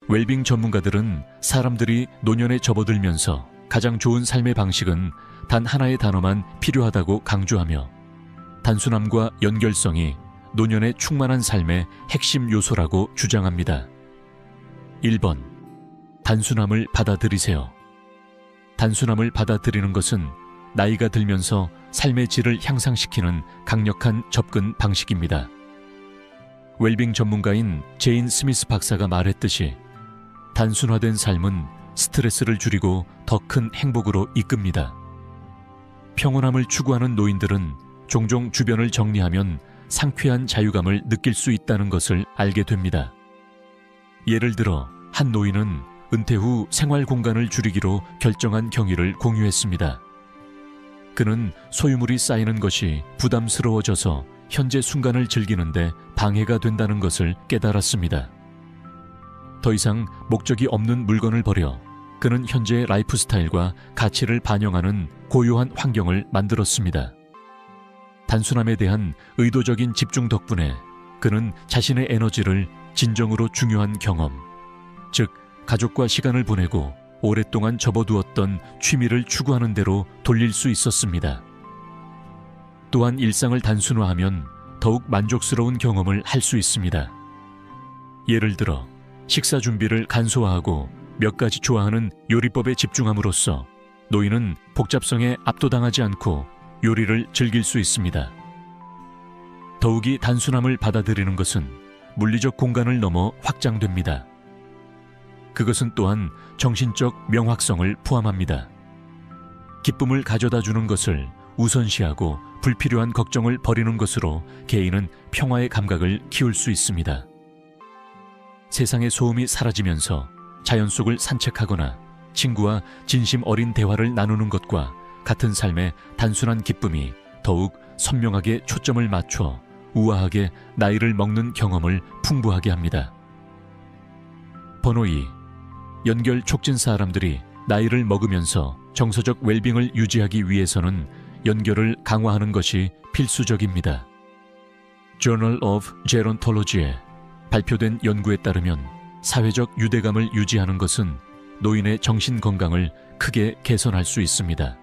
웰빙 전문가들은 사람들이 노년에 접어들면서 가장 좋은 삶의 방식은 단 하나의 단어만 필요하다고 강조하며 단순함과 연결성이 노년의 충만한 삶의 핵심 요소라고 주장합니다. 1번. 단순함을 받아들이세요. 단순함을 받아들이는 것은 나이가 들면서 삶의 질을 향상시키는 강력한 접근 방식입니다. 웰빙 전문가인 제인 스미스 박사가 말했듯이 단순화된 삶은 스트레스를 줄이고 더 큰 행복으로 이끕니다. 평온함을 추구하는 노인들은 종종 주변을 정리하면 상쾌한 자유감을 느낄 수 있다는 것을 알게 됩니다. 예를 들어 한 노인은 은퇴 후 생활 공간을 줄이기로 결정한 경위를 공유했습니다. 그는 소유물이 쌓이는 것이 부담스러워져서 현재 순간을 즐기는데 방해가 된다는 것을 깨달았습니다. 더 이상 목적이 없는 물건을 버려 그는 현재의 라이프 스타일과 가치를 반영하는 고요한 환경을 만들었습니다. 단순함에 대한 의도적인 집중 덕분에 그는 자신의 에너지를 진정으로 중요한 경험, 즉 가족과 시간을 보내고 오랫동안 접어두었던 취미를 추구하는 대로 돌릴 수 있었습니다. 또한 일상을 단순화하면 더욱 만족스러운 경험을 할 수 있습니다. 예를 들어 식사 준비를 간소화하고 몇 가지 좋아하는 요리법에 집중함으로써 노인은 복잡성에 압도당하지 않고 요리를 즐길 수 있습니다. 더욱이 단순함을 받아들이는 것은 물리적 공간을 넘어 확장됩니다. 그것은 또한 정신적 명확성을 포함합니다. 기쁨을 가져다 주는 것을 우선시하고 불필요한 걱정을 버리는 것으로 개인은 평화의 감각을 키울 수 있습니다. 세상의 소음이 사라지면서 자연 속을 산책하거나 친구와 진심 어린 대화를 나누는 것과 같은 삶의 단순한 기쁨이 더욱 선명하게 초점을 맞춰 우아하게 나이를 먹는 경험을 풍부하게 합니다. 번호 2. 연결 촉진 사람들이 나이를 먹으면서 정서적 웰빙을 유지하기 위해서는 연결을 강화하는 것이 필수적입니다. Journal of Gerontology에 발표된 연구에 따르면 사회적 유대감을 유지하는 것은 노인의 정신 건강을 크게 개선할 수 있습니다.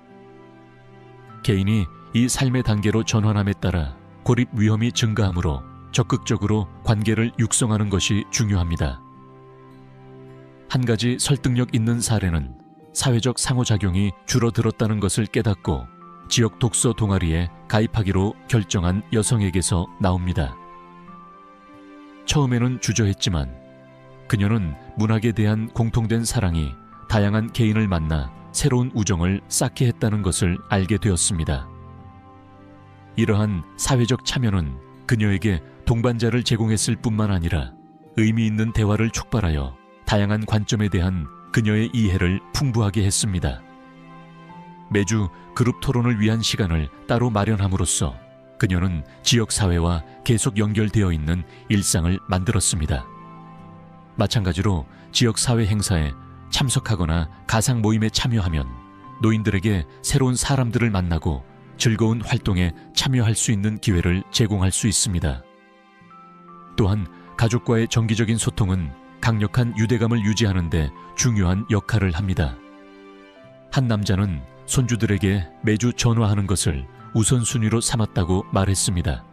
개인이 이 삶의 단계로 전환함에 따라 고립 위험이 증가하므로 적극적으로 관계를 육성하는 것이 중요합니다. 한 가지 설득력 있는 사례는 사회적 상호작용이 줄어들었다는 것을 깨닫고 지역 독서 동아리에 가입하기로 결정한 여성에게서 나옵니다. 처음에는 주저했지만 그녀는 문학에 대한 공통된 사랑이 다양한 개인을 만나 새로운 우정을 쌓게 했다는 것을 알게 되었습니다. 이러한 사회적 참여는 그녀에게 동반자를 제공했을 뿐만 아니라 의미 있는 대화를 촉발하여 다양한 관점에 대한 그녀의 이해를 풍부하게 했습니다. 매주 그룹 토론을 위한 시간을 따로 마련함으로써 그녀는 지역사회와 계속 연결되어 있는 일상을 만들었습니다. 마찬가지로 지역사회 행사에 참석하거나 가상 모임에 참여하면 노인들에게 새로운 사람들을 만나고 즐거운 활동에 참여할 수 있는 기회를 제공할 수 있습니다. 또한 가족과의 정기적인 소통은 강력한 유대감을 유지하는 데 중요한 역할을 합니다. 한 남자는 손주들에게 매주 전화하는 것을 우선순위로 삼았다고 말했습니다.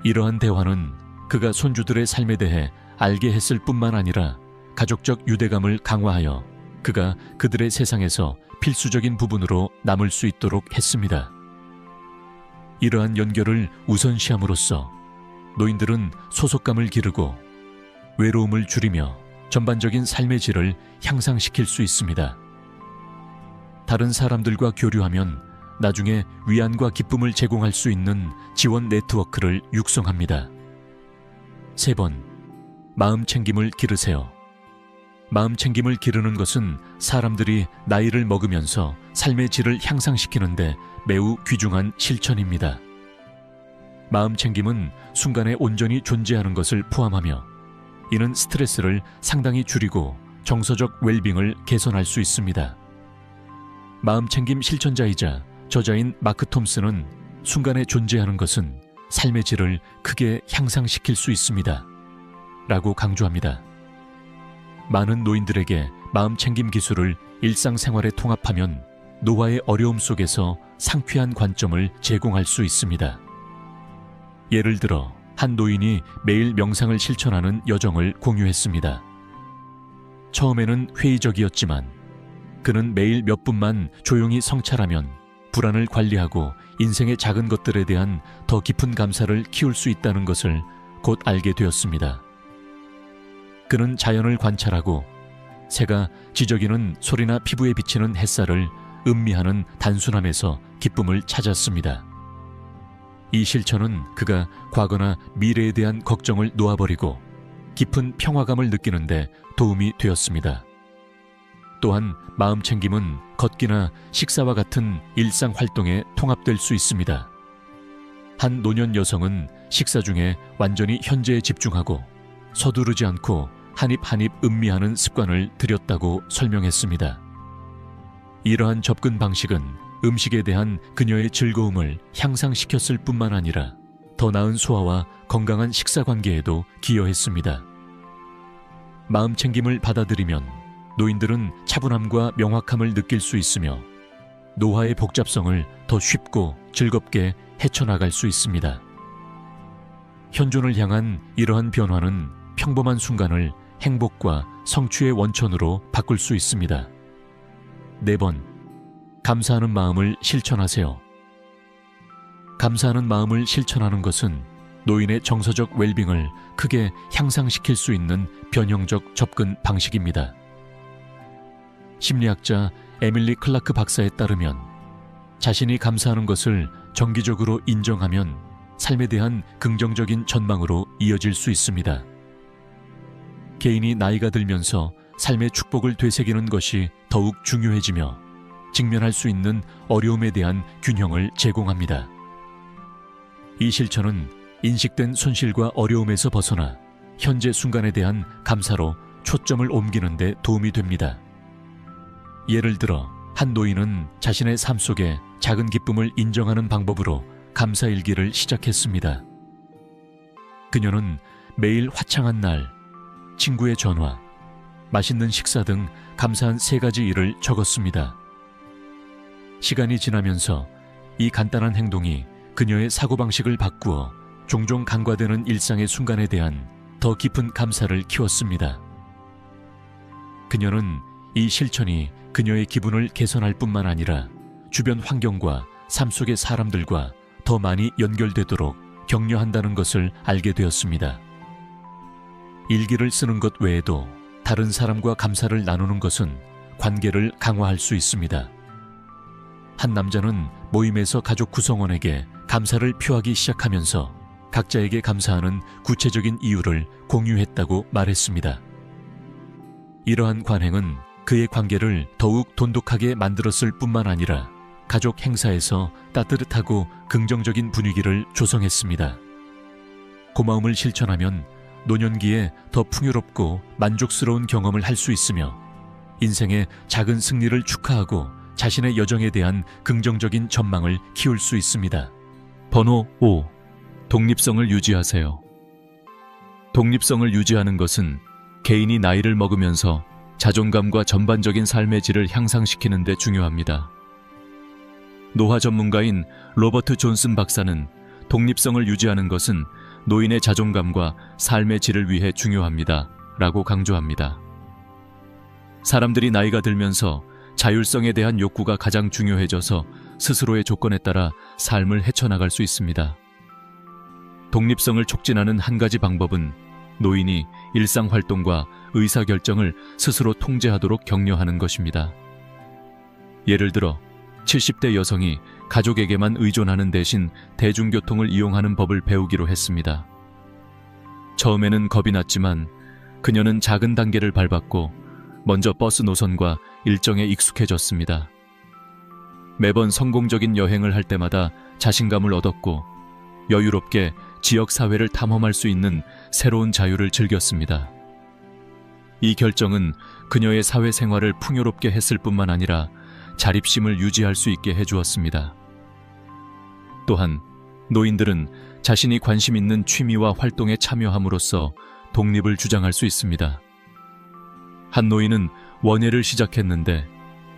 이러한 대화는 그가 손주들의 삶에 대해 알게 했을 뿐만 아니라 가족적 유대감을 강화하여 그가 그들의 세상에서 필수적인 부분으로 남을 수 있도록 했습니다. 이러한 연결을 우선시함으로써 노인들은 소속감을 기르고 외로움을 줄이며 전반적인 삶의 질을 향상시킬 수 있습니다. 다른 사람들과 교류하면 나중에 위안과 기쁨을 제공할 수 있는 지원 네트워크를 육성합니다. 3번, 마음 챙김을 기르세요. 마음 챙김을 기르는 것은 사람들이 나이를 먹으면서 삶의 질을 향상시키는데 매우 귀중한 실천입니다. 마음 챙김은 순간에 온전히 존재하는 것을 포함하며 이는 스트레스를 상당히 줄이고 정서적 웰빙을 개선할 수 있습니다. 마음 챙김 실천자이자 저자인 마크 톰슨은 순간에 존재하는 것은 삶의 질을 크게 향상시킬 수 있습니다. 라고 강조합니다. 많은 노인들에게 마음챙김 기술을 일상생활에 통합하면 노화의 어려움 속에서 상쾌한 관점을 제공할 수 있습니다. 예를 들어 한 노인이 매일 명상을 실천하는 여정을 공유했습니다. 처음에는 회의적이었지만 그는 매일 몇 분만 조용히 성찰하면 불안을 관리하고 인생의 작은 것들에 대한 더 깊은 감사를 키울 수 있다는 것을 곧 알게 되었습니다. 그는 자연을 관찰하고 새가 지저귀는 소리나 피부에 비치는 햇살을 음미하는 단순함에서 기쁨을 찾았습니다. 이 실천은 그가 과거나 미래에 대한 걱정을 놓아버리고 깊은 평화감을 느끼는데 도움이 되었습니다. 또한 마음챙김은 걷기나 식사와 같은 일상 활동에 통합될 수 있습니다. 한 노년 여성은 식사 중에 완전히 현재에 집중하고 서두르지 않고 한 입 한 입 음미하는 습관을 들였다고 설명했습니다. 이러한 접근 방식은 음식에 대한 그녀의 즐거움을 향상시켰을 뿐만 아니라 더 나은 소화와 건강한 식사 관계에도 기여했습니다. 마음챙김을 받아들이면 노인들은 차분함과 명확함을 느낄 수 있으며 노화의 복잡성을 더 쉽고 즐겁게 헤쳐나갈 수 있습니다. 현존을 향한 이러한 변화는 평범한 순간을 행복과 성취의 원천으로 바꿀 수 있습니다. 4번, 감사하는 마음을 실천하세요. 감사하는 마음을 실천하는 것은 노인의 정서적 웰빙을 크게 향상시킬 수 있는 변형적 접근 방식입니다. 심리학자 에밀리 클라크 박사에 따르면 자신이 감사하는 것을 정기적으로 인정하면 삶에 대한 긍정적인 전망으로 이어질 수 있습니다. 개인이 나이가 들면서 삶의 축복을 되새기는 것이 더욱 중요해지며 직면할 수 있는 어려움에 대한 균형을 제공합니다. 이 실천은 인식된 손실과 어려움에서 벗어나 현재 순간에 대한 감사로 초점을 옮기는 데 도움이 됩니다. 예를 들어 한 노인은 자신의 삶 속에 작은 기쁨을 인정하는 방법으로 감사일기를 시작했습니다. 그녀는 매일 화창한 날, 친구의 전화, 맛있는 식사 등 감사한 3가지 일을 적었습니다. 시간이 지나면서 이 간단한 행동이 그녀의 사고방식을 바꾸어 종종 간과되는 일상의 순간에 대한 더 깊은 감사를 키웠습니다. 그녀는 이 실천이 그녀의 기분을 개선할 뿐만 아니라 주변 환경과 삶 속의 사람들과 더 많이 연결되도록 격려한다는 것을 알게 되었습니다. 일기를 쓰는 것 외에도 다른 사람과 감사를 나누는 것은 관계를 강화할 수 있습니다. 한 남자는 모임에서 가족 구성원에게 감사를 표하기 시작하면서 각자에게 감사하는 구체적인 이유를 공유했다고 말했습니다. 이러한 관행은 그의 관계를 더욱 돈독하게 만들었을 뿐만 아니라 가족 행사에서 따뜻하고 긍정적인 분위기를 조성했습니다. 고마움을 실천하면 노년기에 더 풍요롭고 만족스러운 경험을 할 수 있으며 인생의 작은 승리를 축하하고 자신의 여정에 대한 긍정적인 전망을 키울 수 있습니다. 번호 5. 독립성을 유지하세요. 독립성을 유지하는 것은 개인이 나이를 먹으면서 자존감과 전반적인 삶의 질을 향상시키는 데 중요합니다. 노화 전문가인 로버트 존슨 박사는 독립성을 유지하는 것은 노인의 자존감과 삶의 질을 위해 중요합니다. 라고 강조합니다. 사람들이 나이가 들면서 자율성에 대한 욕구가 가장 중요해져서 스스로의 조건에 따라 삶을 헤쳐나갈 수 있습니다. 독립성을 촉진하는 한 가지 방법은 노인이 일상활동과 의사결정을 스스로 통제하도록 격려하는 것입니다. 예를 들어 70대 여성이 가족에게만 의존하는 대신 대중교통을 이용하는 법을 배우기로 했습니다. 처음에는 겁이 났지만 그녀는 작은 단계를 밟았고 먼저 버스 노선과 일정에 익숙해졌습니다. 매번 성공적인 여행을 할 때마다 자신감을 얻었고 여유롭게 지역 사회를 탐험할 수 있는 새로운 자유를 즐겼습니다. 이 결정은 그녀의 사회생활을 풍요롭게 했을 뿐만 아니라 자립심을 유지할 수 있게 해주었습니다. 또한 노인들은 자신이 관심 있는 취미와 활동에 참여함으로써 독립을 주장할 수 있습니다. 한 노인은 원예를 시작했는데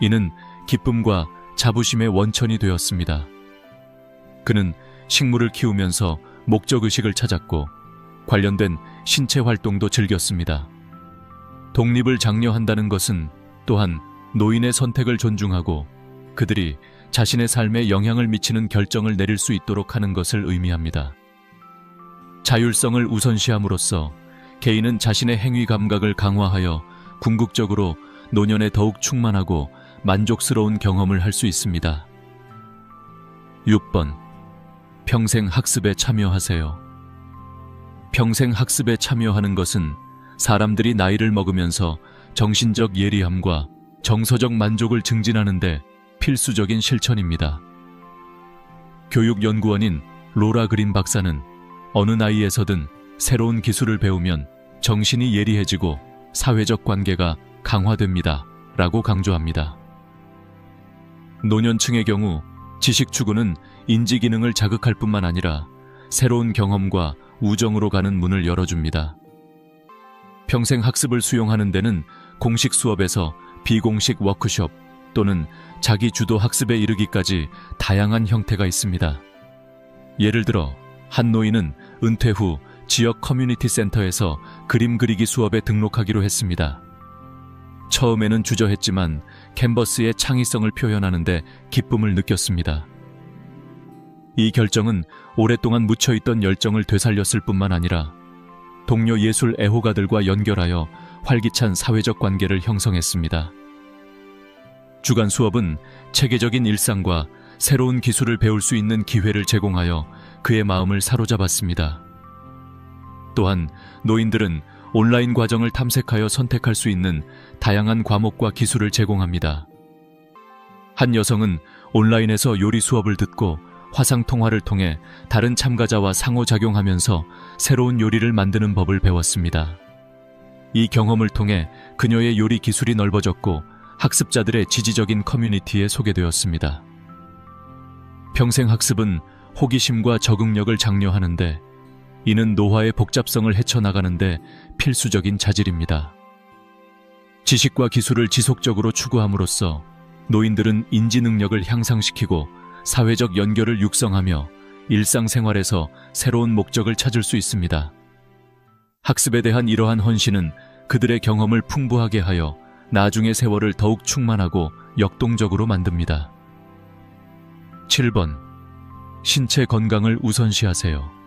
이는 기쁨과 자부심의 원천이 되었습니다. 그는 식물을 키우면서 목적의식을 찾았고 관련된 신체 활동도 즐겼습니다. 독립을 장려한다는 것은 또한 노인의 선택을 존중하고 그들이 자신의 삶에 영향을 미치는 결정을 내릴 수 있도록 하는 것을 의미합니다. 자율성을 우선시함으로써 개인은 자신의 행위 감각을 강화하여 궁극적으로 노년에 더욱 충만하고 만족스러운 경험을 할 수 있습니다. 6번. 평생 학습에 참여하세요. 평생 학습에 참여하는 것은 사람들이 나이를 먹으면서 정신적 예리함과 정서적 만족을 증진하는 데 필수적인 실천입니다. 교육연구원인 로라 그린 박사는 어느 나이에서든 새로운 기술을 배우면 정신이 예리해지고 사회적 관계가 강화됩니다. 라고 강조합니다. 노년층의 경우 지식 추구는 인지 기능을 자극할 뿐만 아니라 새로운 경험과 우정으로 가는 문을 열어줍니다. 평생 학습을 수용하는 데는 공식 수업에서 비공식 워크숍 또는 자기 주도 학습에 이르기까지 다양한 형태가 있습니다. 예를 들어 한 노인은 은퇴 후 지역 커뮤니티 센터에서 그림 그리기 수업에 등록하기로 했습니다. 처음에는 주저했지만 캔버스의 창의성을 표현하는데 기쁨을 느꼈습니다. 이 결정은 오랫동안 묻혀있던 열정을 되살렸을 뿐만 아니라 동료 예술 애호가들과 연결하여 활기찬 사회적 관계를 형성했습니다. 주간 수업은 체계적인 일상과 새로운 기술을 배울 수 있는 기회를 제공하여 그의 마음을 사로잡았습니다. 또한 노인들은 온라인 과정을 탐색하여 선택할 수 있는 다양한 과목과 기술을 제공합니다. 한 여성은 온라인에서 요리 수업을 듣고 화상통화를 통해 다른 참가자와 상호작용하면서 새로운 요리를 만드는 법을 배웠습니다. 이 경험을 통해 그녀의 요리 기술이 넓어졌고 학습자들의 지지적인 커뮤니티에 소개되었습니다. 평생 학습은 호기심과 적응력을 장려하는데 이는 노화의 복잡성을 헤쳐나가는데 필수적인 자질입니다. 지식과 기술을 지속적으로 추구함으로써 노인들은 인지 능력을 향상시키고 사회적 연결을 육성하며 일상생활에서 새로운 목적을 찾을 수 있습니다. 학습에 대한 이러한 헌신은 그들의 경험을 풍부하게 하여 나중의 세월을 더욱 충만하고 역동적으로 만듭니다. 7번. 신체 건강을 우선시하세요.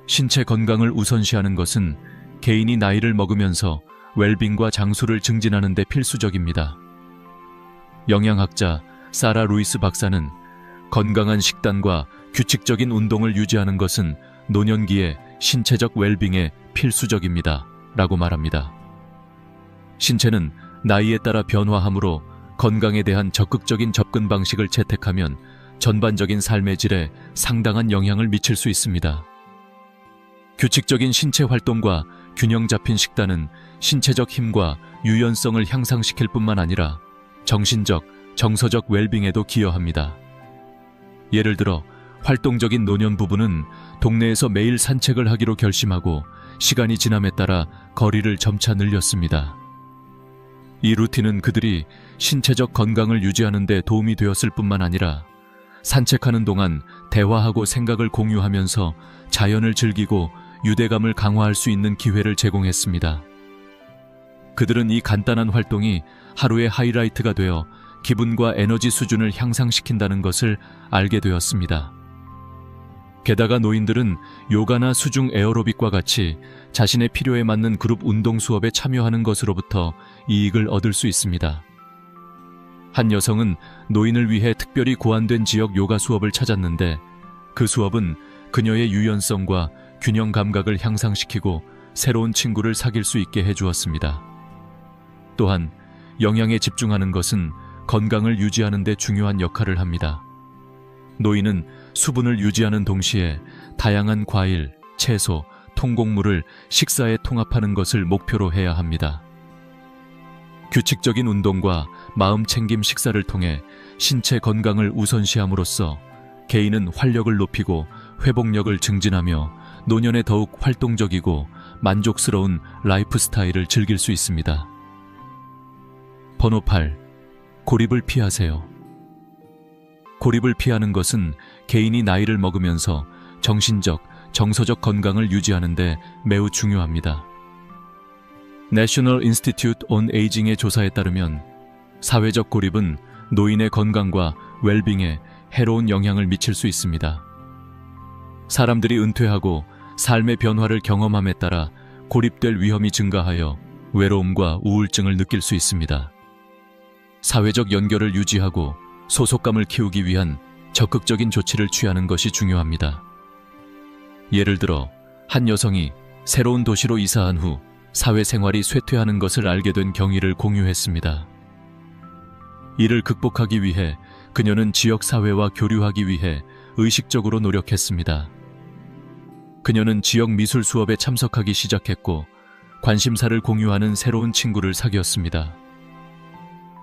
신체 건강을 우선시하는 것은 개인이 나이를 먹으면서 웰빙과 장수를 증진하는 데 필수적입니다. 영양학자 사라 루이스 박사는 건강한 식단과 규칙적인 운동을 유지하는 것은 노년기의 신체적 웰빙에 필수적입니다. 라고 말합니다. 신체는 나이에 따라 변화하므로 건강에 대한 적극적인 접근 방식을 채택하면 전반적인 삶의 질에 상당한 영향을 미칠 수 있습니다. 규칙적인 신체 활동과 균형 잡힌 식단은 신체적 힘과 유연성을 향상시킬 뿐만 아니라 정신적, 정서적 웰빙에도 기여합니다. 예를 들어 활동적인 노년 부부는 동네에서 매일 산책을 하기로 결심하고 시간이 지남에 따라 거리를 점차 늘렸습니다. 이 루틴은 그들이 신체적 건강을 유지하는 데 도움이 되었을 뿐만 아니라 산책하는 동안 대화하고 생각을 공유하면서 자연을 즐기고 유대감을 강화할 수 있는 기회를 제공했습니다. 그들은 이 간단한 활동이 하루의 하이라이트가 되어 기분과 에너지 수준을 향상시킨다는 것을 알게 되었습니다. 게다가 노인들은 요가나 수중 에어로빅과 같이 자신의 필요에 맞는 그룹 운동 수업에 참여하는 것으로부터 이익을 얻을 수 있습니다. 한 여성은 노인을 위해 특별히 고안된 지역 요가 수업을 찾았는데 그 수업은 그녀의 유연성과 균형 감각을 향상시키고 새로운 친구를 사귈 수 있게 해주었습니다. 또한 영양에 집중하는 것은 건강을 유지하는 데 중요한 역할을 합니다. 노인은 수분을 유지하는 동시에 다양한 과일, 채소, 통곡물을 식사에 통합하는 것을 목표로 해야 합니다. 규칙적인 운동과 마음 챙김 식사를 통해 신체 건강을 우선시함으로써 개인은 활력을 높이고 회복력을 증진하며 노년에 더욱 활동적이고 만족스러운 라이프 스타일을 즐길 수 있습니다. 번호 8. 고립을 피하세요. 고립을 피하는 것은 개인이 나이를 먹으면서 정신적, 정서적 건강을 유지하는 데 매우 중요합니다. National Institute on Aging의 조사에 따르면 사회적 고립은 노인의 건강과 웰빙에 해로운 영향을 미칠 수 있습니다. 사람들이 은퇴하고 삶의 변화를 경험함에 따라 고립될 위험이 증가하여 외로움과 우울증을 느낄 수 있습니다. 사회적 연결을 유지하고 소속감을 키우기 위한 적극적인 조치를 취하는 것이 중요합니다. 예를 들어 한 여성이 새로운 도시로 이사한 후 사회생활이 쇠퇴하는 것을 알게 된 경위를 공유했습니다. 이를 극복하기 위해 그녀는 지역사회와 교류하기 위해 의식적으로 노력했습니다. 그녀는 지역 미술 수업에 참석하기 시작했고 관심사를 공유하는 새로운 친구를 사귀었습니다.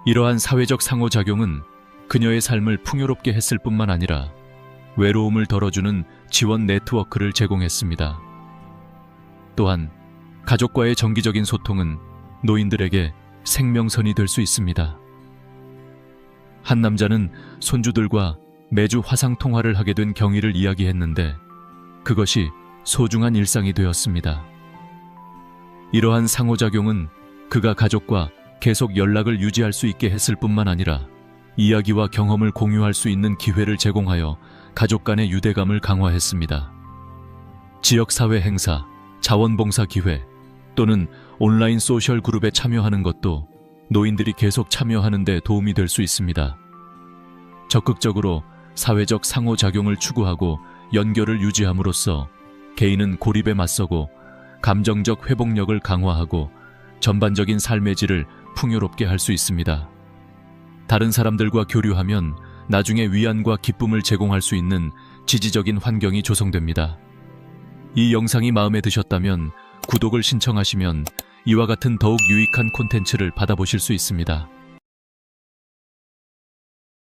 이러한 사회적 상호작용은 그녀의 삶을 풍요롭게 했을 뿐만 아니라 외로움을 덜어주는 지원 네트워크를 제공했습니다. 또한 가족과의 정기적인 소통은 노인들에게 생명선이 될 수 있습니다. 한 남자는 손주들과 매주 화상통화를 하게 된 경위를 이야기했는데 그것이 소중한 일상이 되었습니다. 이러한 상호작용은 그가 가족과 계속 연락을 유지할 수 있게 했을 뿐만 아니라 이야기와 경험을 공유할 수 있는 기회를 제공하여 가족 간의 유대감을 강화했습니다. 지역사회 행사, 자원봉사 기회 또는 온라인 소셜 그룹에 참여하는 것도 노인들이 계속 참여하는 데 도움이 될 수 있습니다. 적극적으로 사회적 상호작용을 추구하고 연결을 유지함으로써 개인은 고립에 맞서고 감정적 회복력을 강화하고 전반적인 삶의 질을 풍요롭게 할 수 있습니다. 다른 사람들과 교류하면 나중에 위안과 기쁨을 제공할 수 있는 지지적인 환경이 조성됩니다. 이 영상이 마음에 드셨다면 구독을 신청하시면 이와 같은 더욱 유익한 콘텐츠를 받아보실 수 있습니다.